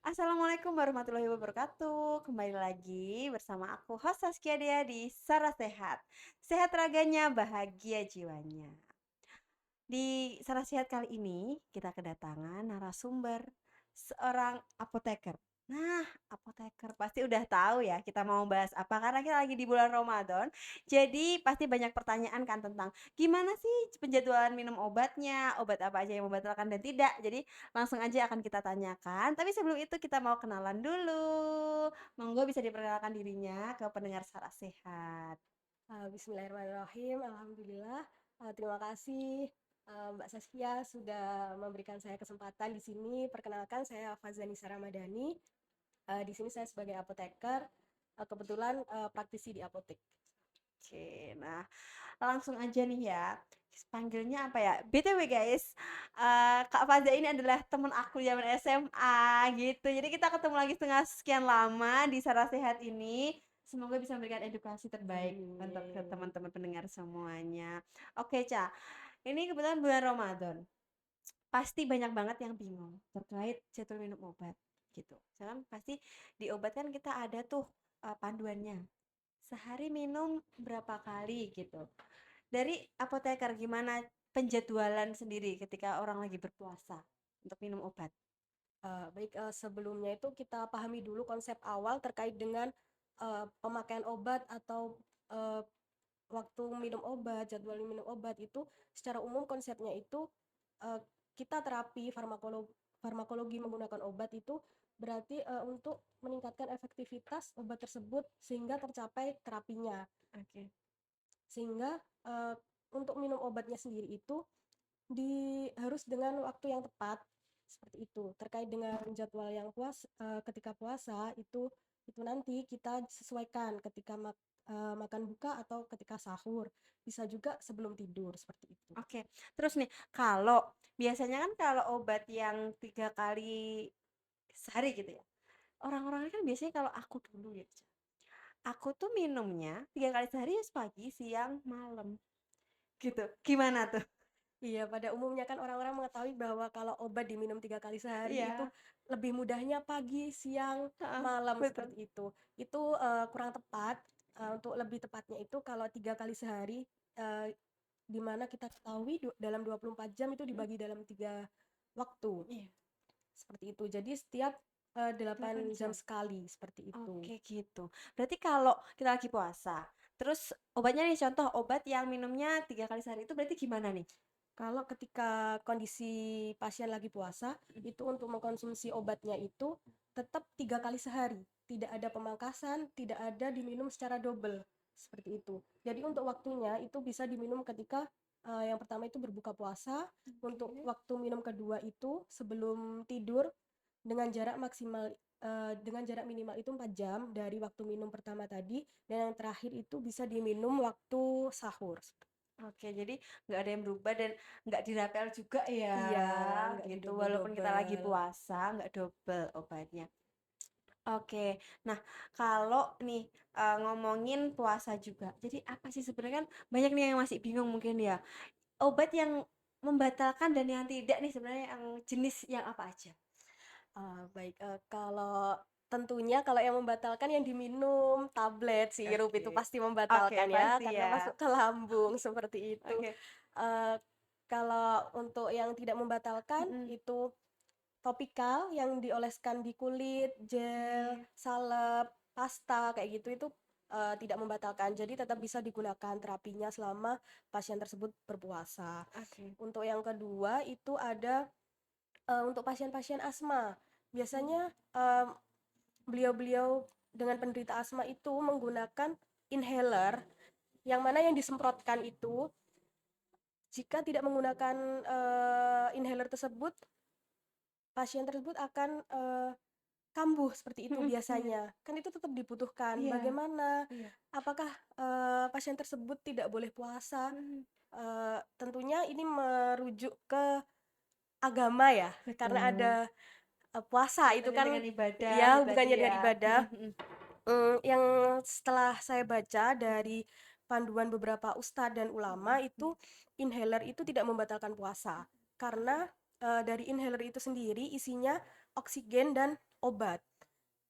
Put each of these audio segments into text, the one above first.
Assalamualaikum warahmatullahi wabarakatuh. Kembali lagi bersama aku host Saskia Dea di Sarah Sehat. Sehat raganya, bahagia jiwanya. Di Sarah Sehat kali ini kita kedatangan narasumber seorang apoteker. Nah, apoteker pasti udah tahu ya kita mau bahas apa karena kita lagi di bulan Ramadan. Jadi pasti banyak pertanyaan kan tentang gimana sih penjadwalan minum obatnya, obat apa aja yang membatalkan dan tidak. Jadi langsung aja akan kita tanyakan. Tapi sebelum itu kita mau kenalan dulu. Monggo bisa diperkenalkan dirinya ke pendengar Sarah Sehat. Bismillahirrahmanirrahim. Alhamdulillah. Terima kasih Mbak Saskia sudah memberikan saya kesempatan di sini. Perkenalkan saya Fazanisa Ramadhani. Di sini saya sebagai apoteker. Kebetulan praktisi di apotek. Oke, nah langsung aja nih ya. Panggilnya apa ya? BTW guys, Kak Faza ini adalah temen aku zaman SMA gitu. Jadi kita ketemu lagi setengah sekian lama di Sarah Sehat ini. Semoga bisa memberikan edukasi terbaik untuk ke Amin. teman-teman pendengar semuanya. Oke, Ca. Ini kebetulan bulan Ramadan. Pasti banyak banget yang bingung terkait jadwal minum obat gitu. Sekarang pasti di obat kan kita ada tuh panduannya. Sehari minum berapa kali gitu. Dari apoteker gimana penjadwalan sendiri ketika orang lagi berpuasa untuk minum obat? Baik, sebelumnya itu kita pahami dulu konsep awal terkait dengan pemakaian obat atau eh, waktu minum obat, jadwal minum obat itu secara umum konsepnya itu eh, kita terapi farmakologi menggunakan obat itu berarti untuk meningkatkan efektivitas obat tersebut sehingga tercapai terapinya. Oke. Sehingga eh, untuk minum obatnya sendiri itu harus dengan waktu yang tepat seperti itu. Terkait dengan jadwal yang ketika puasa itu nanti kita sesuaikan ketika makan buka atau ketika sahur. Bisa juga sebelum tidur seperti itu. Oke. Terus nih, kalau biasanya kan kalau obat yang 3 kali sehari gitu ya. Orang-orang kan biasanya kalau aku dulu ya, aku tuh minumnya 3 kali sehari ya pagi, siang, malam gitu. Gimana tuh? Iya, pada umumnya kan orang-orang mengetahui bahwa kalau obat diminum 3 kali sehari itu Iya, lebih mudahnya pagi, siang, heeh, malam betul. seperti itu. Itu kurang tepat. Untuk lebih tepatnya itu kalau 3 kali sehari, eh, di mana kita ketahui dalam 24 jam itu Mm, dibagi dalam 3 waktu. iya, Seperti itu. Jadi setiap 8 8 jam jam. sekali seperti itu. Oke gitu. Berarti kalau kita lagi puasa, terus obatnya nih contoh obat yang minumnya 3 kali sehari itu berarti gimana nih? Kalau ketika kondisi pasien lagi puasa, itu untuk mengkonsumsi obatnya itu tetap 3 kali sehari. Tidak ada pemangkasan, tidak ada diminum secara double. Seperti itu. Jadi untuk waktunya itu bisa diminum ketika yang pertama itu berbuka puasa. Untuk Oke. waktu minum kedua itu sebelum tidur dengan jarak maksimal dengan jarak minimal itu 4 jam dari waktu minum pertama tadi, dan yang terakhir itu bisa diminum waktu sahur. Oke, jadi nggak ada yang berubah dan nggak dirapel juga ya, Iya, nggak di gitu. Walaupun kita lagi double-double. puasa, nggak double obatnya. Oke, nah kalau nih ngomongin puasa juga, jadi apa sih sebenarnya kan banyak nih yang masih bingung mungkin ya. Obat yang membatalkan dan yang tidak nih sebenarnya yang jenis yang apa aja? Baik, kalau tentunya kalau yang membatalkan yang diminum tablet, sirup itu Oke. pasti Oke, membatalkan ya, pasti karena ya. masuk ke lambung seperti itu. Oke. Eee, Kalau untuk yang tidak membatalkan, Mm-mm. itu topikal yang dioleskan di kulit, gel, Oke. salep, pasta, kayak gitu, itu tidak membatalkan. Jadi tetap bisa digunakan terapinya selama pasien tersebut berpuasa. Oke. Untuk yang kedua, itu ada, untuk pasien-pasien asma. Hmm. Biasanya, beliau-beliau dengan penderita asma itu menggunakan inhaler, yang mana yang disemprotkan itu jika tidak menggunakan inhaler tersebut, pasien tersebut akan kambuh seperti itu Mm-mm. Iya. biasanya. Kan itu tetap dibutuhkan. Iya. Bagaimana? Iya. Apakah pasien tersebut tidak boleh puasa? Mm. Tentunya ini merujuk ke agama ya, karena ada Betul. puasa itu Kaitannya kan dengan ibadah ya tadi hubungannya dengan ya. ibadah. Yang setelah saya baca dari panduan beberapa ustadz dan ulama itu, inhaler itu tidak membatalkan puasa karena dari inhaler itu sendiri isinya oksigen dan obat,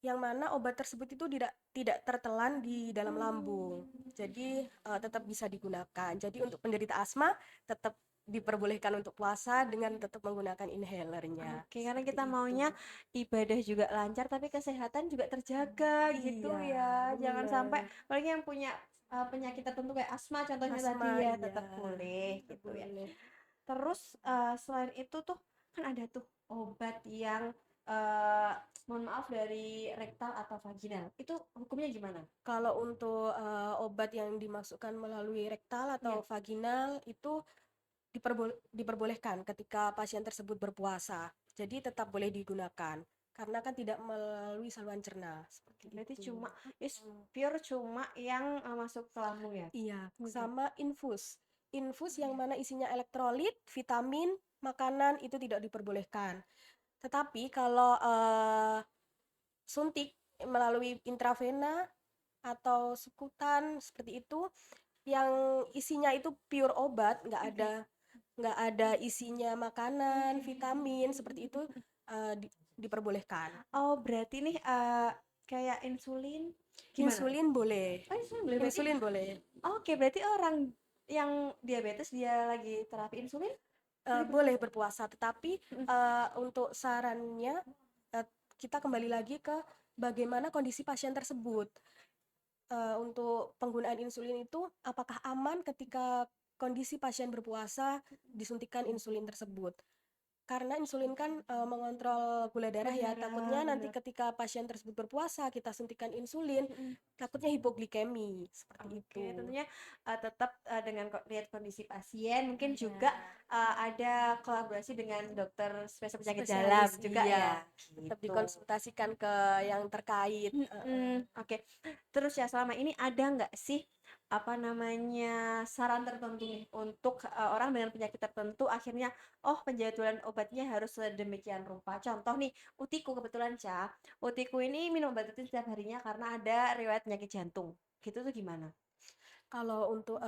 yang mana obat tersebut itu tidak tidak tertelan di dalam lambung. Jadi, tetap bisa digunakan. Jadi untuk penderita asma tetap diperbolehkan untuk puasa dengan tetap menggunakan inhalernya, Oke, karena kita seperti itu. maunya ibadah juga lancar tapi kesehatan juga terjaga gitu Iya, ya. Jangan sampai bener. apalagi yang punya penyakit tertentu kayak asma contohnya Asma, tadi ya iya, tetap boleh tetap gitu ya. boleh. Terus selain itu tuh kan ada tuh obat yang eh mohon maaf dari rektal atau vaginal. Itu hukumnya gimana? Kalau untuk, obat yang dimasukkan melalui rektal Iya. atau vaginal itu diperbolehkan ketika pasien tersebut berpuasa. Jadi tetap boleh digunakan, karena kan tidak melalui saluran cerna, Oke, seperti berarti itu. cuma Mhm. pure cuma yang masuk ke lambung ya. Iya, Oke. sama infus. Infus yang mana isinya elektrolit, vitamin, makanan itu tidak diperbolehkan. Tetapi kalau, suntik melalui intravena atau sukutan seperti itu, yang isinya itu pure obat, nggak ada isinya makanan, vitamin, seperti itu, diperbolehkan. Oh, berarti nih kayak insulin gimana tuh? Insulin boleh, Oh, insulin boleh berarti. insulin boleh. Oke, berarti orang yang diabetes dia lagi terapi insulin boleh Boleh berpuasa. berpuasa, tetapi, Mm. untuk sarannya, eee, kita kembali lagi ke bagaimana kondisi pasien tersebut. Untuk penggunaan insulin itu apakah aman ketika kondisi pasien berpuasa disuntikan insulin tersebut? Karena insulin kan, mengontrol gula darah Gula ya, darah, takutnya nanti bener. ketika pasien tersebut berpuasa, kita suntikan insulin, Mm-mm. takutnya hipoglikemi, seperti Oke, itu. tentunya tetap dengan lihat kondisi pasien, mungkin Iya, juga ada kolaborasi dengan dokter spesialis penyakit dalam spesialis, juga ya, iya, tetap gitu. dikonsultasikan ke yang terkait, heeh. Oke. Terus ya selama ini ada nggak sih apa namanya saran tertentu nih untuk orang dengan penyakit tertentu akhirnya oh penjadwalan obatnya harus sedemikian rupa. Contoh nih, utiku kebetulan Ca. Utiku ini minum obat rutin setiap harinya karena ada riwayat penyakit jantung. Gitu tuh gimana? Kalau untuk,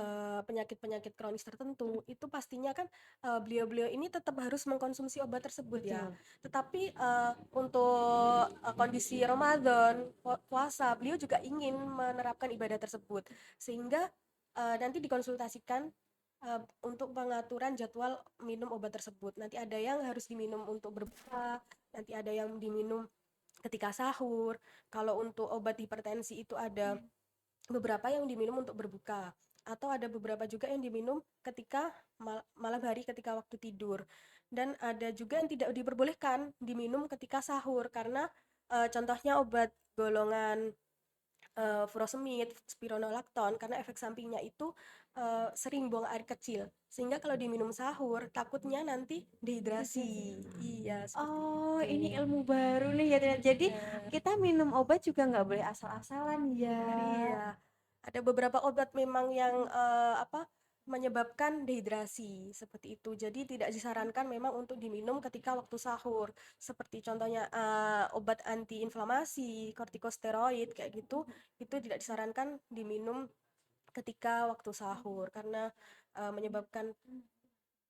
penyakit-penyakit kronis tertentu, itu pastinya kan, beliau-beliau ini tetap harus mengkonsumsi obat tersebut ya. Betul. Tetapi, untuk, kondisi Ramadan, puasa, beliau juga ingin menerapkan ibadah tersebut. Sehingga, nanti dikonsultasikan, untuk pengaturan jadwal minum obat tersebut. Nanti ada yang harus diminum untuk berbuka, nanti ada yang diminum ketika sahur. Kalau untuk obat hipertensi itu ada beberapa yang diminum untuk berbuka, atau ada beberapa juga yang diminum ketika malam hari ketika waktu tidur. Dan ada juga yang tidak diperbolehkan diminum ketika sahur karena contohnya obat golongan furosemid, spironolakton, karena efek sampingnya itu sering buang air kecil. Sehingga kalau diminum sahur takutnya nanti dehidrasi. Iya, seperti Oh, itu. ini ilmu baru nih ya ternyata. Jadi Benar. kita minum obat juga nggak boleh asal-asalan ya. Benar, iya. Ada beberapa obat memang yang, menyebabkan dehidrasi, seperti itu. Jadi tidak disarankan memang untuk diminum ketika waktu sahur. Seperti contohnya, obat antiinflamasi, kortikosteroid, kayak gitu, itu tidak disarankan diminum ketika waktu sahur, karena, menyebabkan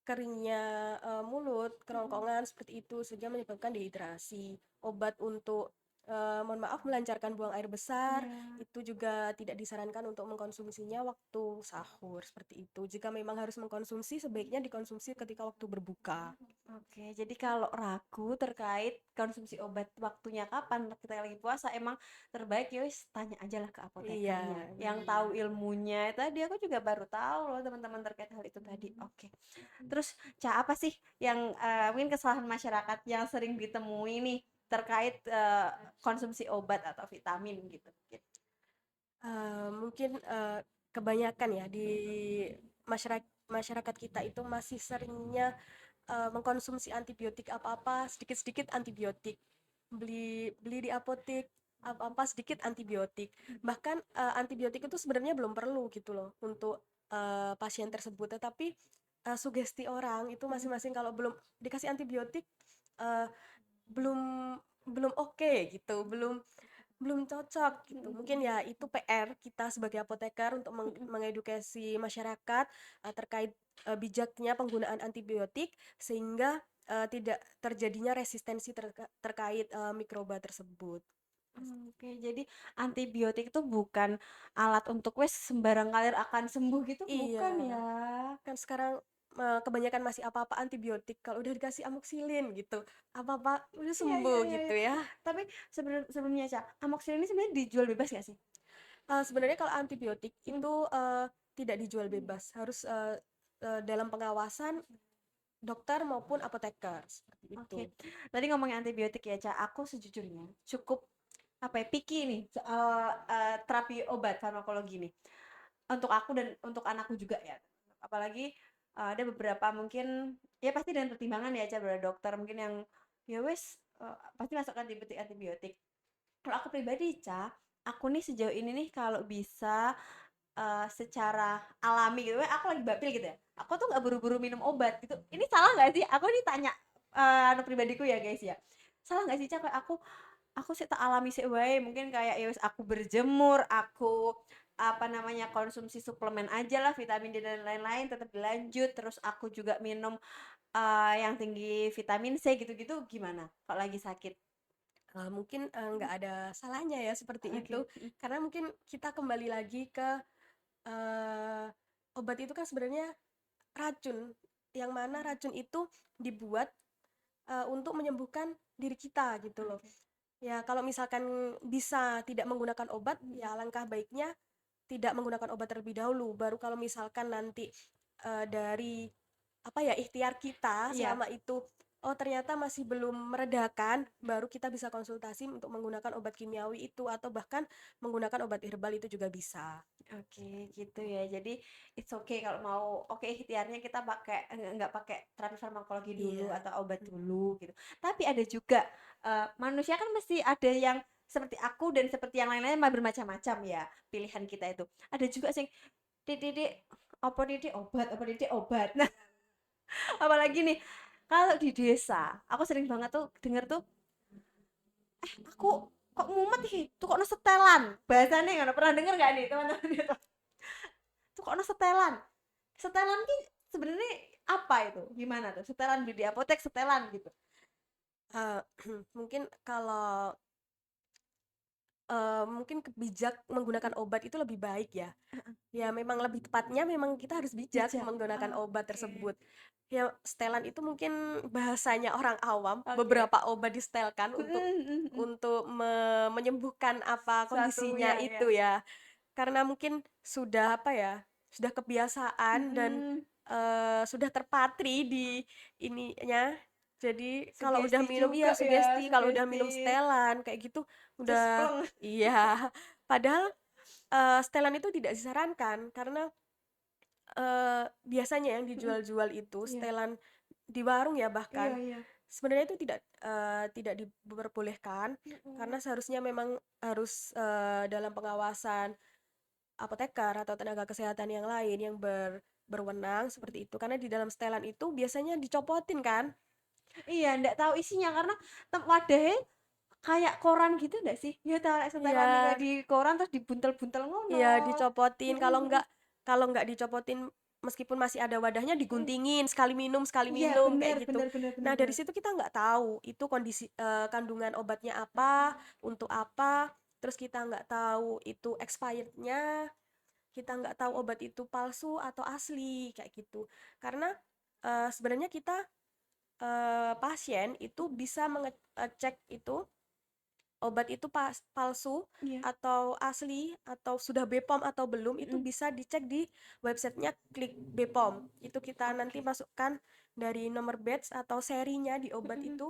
keringnya, mulut, kerongkongan, seperti itu, sehingga menyebabkan dehidrasi. Obat untuk, mohon maaf, melancarkan buang air besar, Iya. itu juga tidak disarankan untuk mengkonsumsinya waktu sahur, seperti itu. Jika memang harus mengkonsumsi, sebaiknya dikonsumsi ketika waktu berbuka. Oke, jadi kalau ragu terkait konsumsi obat waktunya kapan kita lagi puasa, emang terbaik ya wis tanya aja lah ke Iya, apotekernya yang tahu benar. ilmunya. Tadi aku juga baru tahu loh teman-teman terkait hal itu tadi. Oke. Terus Ca apa sih yang mungkin kesalahan masyarakat yang sering ditemui nih terkait konsumsi obat atau vitamin gitu? Mungkin, kebanyakan ya di masyarakat kita itu masih seringnya mengkonsumsi antibiotik apa-apa, sedikit-sedikit antibiotik. Beli beli di apotek, apa-apa sedikit antibiotik. Bahkan, antibiotik itu sebenarnya belum perlu gitu loh untuk, pasien tersebut, tetapi, sugesti orang itu masing-masing kalau belum dikasih antibiotik, eee, belum belum oke gitu, belum belum cocok gitu. Mhm Mungkin mhm. ya itu PR kita sebagai apoteker untuk Mhm. mengedukasi masyarakat, terkait, bijaknya penggunaan antibiotik sehingga, tidak terjadinya resistensi terkait, mikroba tersebut. Oke, jadi antibiotik itu bukan alat untuk wes sembarang kalir akan sembuh gitu, Iya, bukan ya? kan sekarang, kebanyakan masih apa-apa antibiotik, kalau udah dikasih amoxilin gitu, apa-apa udah Iya iya sembuh iya gitu iya. ya. Tapi sebelumnya, Ca, amoxicillin ini sebenarnya dijual bebas nggak sih? Sebenarnya kalau antibiotik Mhm. itu, tidak dijual bebas, harus, dalam pengawasan dokter maupun apoteker, seperti itu. Oke. Tadi ngomongin antibiotik ya, Ca, aku sejujurnya cukup, apa ya, picky nih soal, terapi obat farmakologi nih. Untuk aku dan untuk anakku juga ya. Apalagi, ada beberapa mungkin ya pasti dengan pertimbangan ya, Ca, dari dokter mungkin yang ya wes, pasti masuk antibiotik antibiotik. Kalau aku pribadi, Ca, aku nih sejauh ini nih kalau bisa, secara alami gitu ya, aku lagi bapil gitu ya, aku tuh nggak buru-buru minum obat gitu. Ini salah nggak sih? Aku nih tanya, anu pribadiku ya guys ya. Salah nggak sih, Ca, kayak aku sih tak alami sih wae, mungkin kayak ya wis aku berjemur, aku apa namanya, konsumsi suplemen aja lah, vitamin D dan lain-lain tetap dilanjut, terus aku juga minum, yang tinggi vitamin C gitu-gitu gimana kalau lagi sakit? Mungkin, nggak ada salahnya ya seperti itu, Oke, mhm. karena mungkin kita kembali lagi ke, eee, obat itu kan sebenarnya racun, yang mana racun itu dibuat, untuk menyembuhkan diri kita gitu loh. Oke. Ya kalau misalkan bisa tidak menggunakan obat, Mhm. ya alangkah baiknya tidak menggunakan obat terlebih dahulu, baru kalau misalkan nanti, dari apa ya, ikhtiar kita Iya. selama itu, oh ternyata masih belum meredakan, baru kita bisa konsultasi untuk menggunakan obat kimiawi itu atau bahkan menggunakan obat herbal itu juga bisa. Oke, gitu ya. Jadi it's okay kalau mau oke ikhtiarnya kita pakai nggak pakai terapi farmakologi dulu Iya, atau obat dulu gitu. Tapi ada juga manusia kan mesti ada yang seperti aku dan seperti yang lain-lain mah bermacam-macam ya pilihan kita itu. Ada juga sih titik apa titik obat. Nah, apalagi nih kalau di desa, aku sering banget tuh denger tuh aku kok mumet ih, tuh kok no setelan. Bahasanya nggak pernah denger nggak nih teman-teman itu? Tuh kok no setelan. Setelan ki sebenarnya apa itu? Gimana tuh? Setelan beli di apotek setelan gitu. eee, mungkin kalau, mungkin bijak menggunakan obat itu lebih baik ya. Ya memang lebih tepatnya memang kita harus bijak Bijak. menggunakan obat Oke. tersebut. Ya setelan itu mungkin bahasanya orang awam, Oke. beberapa obat disetelkan untuk Mhm mhm mhm. menyembuhkan apa Suatu kondisinya ya ya. itu ya. Karena mungkin sudah apa ya, sudah kebiasaan dan, Mhm. sudah terpatri di ininya. Jadi kalau udah Sugesti minum juga iya ya, sugesti, kalau udah sugesti. minum setelan kayak gitu udah Cespleng. iya. Padahal, setelan itu tidak disarankan karena, biasanya yang Mhm. dijual-jual itu Iya. setelan di warung ya Iya bahkan, iya. sebenarnya itu tidak diperbolehkan karena Mhm. seharusnya memang harus, dalam pengawasan apoteker atau tenaga kesehatan yang lain yang berwenang seperti itu. Karena di dalam setelan itu biasanya dicopotin kan? Iya, ndak tahu isinya karena wadahnya kayak koran gitu ndak sih? Ya ta setelan nih kayak Iya di koran terus dibuntel-buntel ngono. iya dicopotin, Mhm mhm. kalau nggak dicopotin meskipun masih ada wadahnya Mhm. diguntingin sekali Iya, minum kayak bener gitu. bener bener bener Nah dari bener. situ kita nggak tahu itu kondisi, kandungan obatnya apa, untuk apa, terus kita nggak tahu itu expirednya, kita nggak tahu obat itu palsu atau asli kayak gitu. Karena, sebenarnya kita, pasien itu Mhm. bisa cek itu obat itu palsu Iya. atau asli atau sudah BPOM atau belum itu Mhm. bisa dicek di websitenya Klik BPOM. Itu kita nanti Oke. masukkan dari nomor batch atau serinya di obat Mhm. itu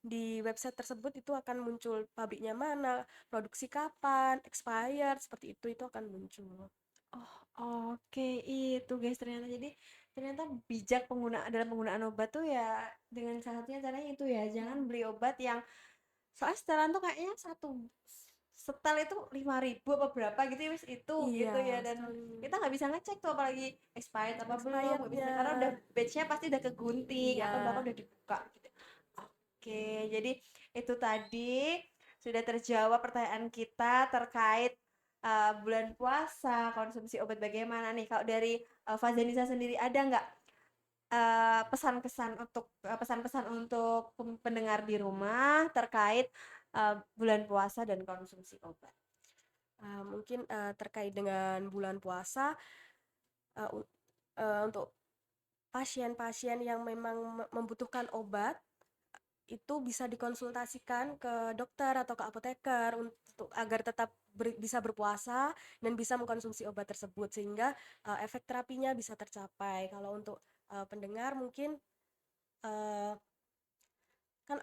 di website tersebut itu akan muncul pabriknya mana, produksi kapan, expired seperti itu akan muncul. Oh, oke itu guys ternyata. Jadi ternyata bijak dalam penggunaan obat tuh ya dengan salah satunya caranya itu ya, jangan beli obat yang soalnya setelan tuh kayaknya satu setel itu 5.000 apa berapa gitu ya wis itu gitu ya Iya, dan sekali kita nggak bisa ngecek tuh apalagi expired apa belum nggak bisa expirednya. karena udah batchnya pasti udah kegunting atau bahkan Iya. udah dibuka gitu. Oke, jadi itu tadi sudah terjawab pertanyaan kita terkait bulan puasa, konsumsi obat bagaimana nih. Kalau dari Fazanisa sendiri ada nggak pesan-pesan untuk pendengar di rumah terkait bulan puasa dan konsumsi obat? Mungkin terkait dengan bulan puasa, untuk pasien-pasien yang memang membutuhkan obat, itu bisa dikonsultasikan ke dokter atau ke apoteker untuk agar tetap bisa berpuasa dan bisa mengkonsumsi obat tersebut sehingga efek terapinya bisa tercapai. Kalau untuk pendengar mungkin uh, kan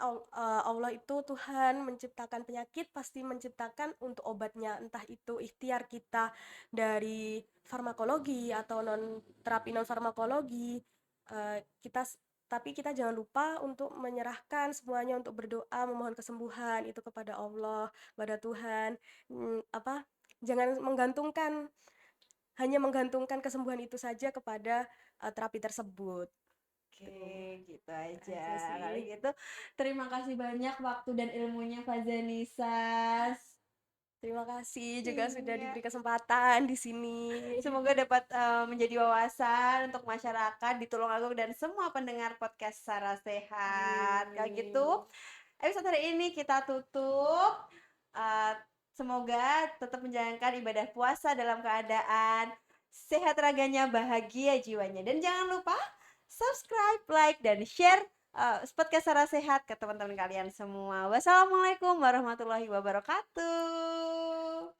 Allah itu Tuhan menciptakan penyakit pasti menciptakan untuk obatnya, entah itu ikhtiar kita dari farmakologi atau terapi non farmakologi, kita tapi kita jangan lupa untuk menyerahkan semuanya, untuk berdoa memohon kesembuhan itu kepada Allah, kepada Tuhan. Jangan hanya menggantungkan kesembuhan itu saja kepada terapi tersebut. Oke, gitu Itu aja. aja Kalau sih. gitu, terima kasih banyak waktu dan ilmunya Fazanisa. Terima kasih juga sudah Iya. diberi kesempatan di sini. Semoga dapat menjadi wawasan untuk masyarakat di Tulungagung dan semua pendengar podcast Sarah Sehat. Kalau gitu, Amin. episode hari ini kita tutup. Uh, Semoga tetap menjalankan ibadah puasa dalam keadaan sehat raganya, bahagia jiwanya. Dan jangan lupa subscribe, like, dan share podcast Sarah Sehat ke teman-teman kalian semua. Wassalamualaikum warahmatullahi wabarakatuh.